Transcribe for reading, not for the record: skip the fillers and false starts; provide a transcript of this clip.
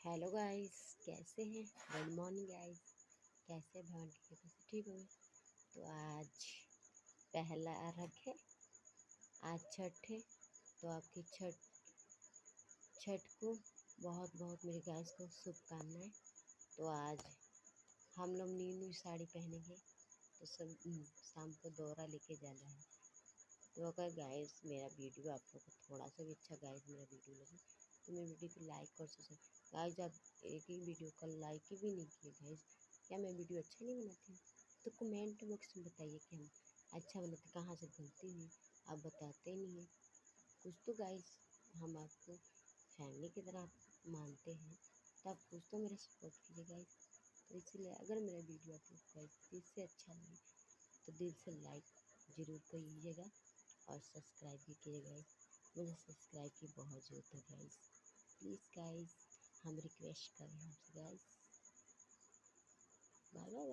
Hello guys, कैसे हैं? Good morning guys. कैसे भगवान की कृपा से ठीक होंगे। तो आज पहला अर्घ है, आज छठ है। तो आपकी छठ को बहुत बहुत मेरी गाइस को शुभकामनाएं। तो आज हम लोग न्यू न्यू साड़ी पहनेंगे। तो सब शाम को दौरा लेके जाना है। तो अगर गाइस मेरा वीडियो आप लोग को थोड़ा सा भी अच्छा गाइस मेरा वीडियो लगे तो मेरे वीडियो को लाइक और सब्सक्राइब। गाइस आप एक ही वीडियो का लाइक भी नहीं किए गाइस। क्या मैं वीडियो अच्छा नहीं बनाती हूँ? तो कमेंट बॉक्स में बताइए कि हम अच्छा बनाते, कहाँ से गलती हुई। आप बताते ही नहीं हैं कुछ। तो गाइस हम आपको फैमिली की तरह मानते हैं, तो आप कुछ तो मेरा सपोर्ट कीजिए गाइस। तो इसलिए अगर मेरा वीडियो आप लोग को दिल से अच्छा लगे तो दिल से लाइक ज़रूर कीजिएगा और सब्सक्राइब भी कीजिएगा गाइस। मुझे सब्सक्राइब की बहुत ज़रूरत है गाइस। प्लीज़ गाइस हम रिक्वेस्ट कर रहे हैं आपसे गाइस। Bye bye.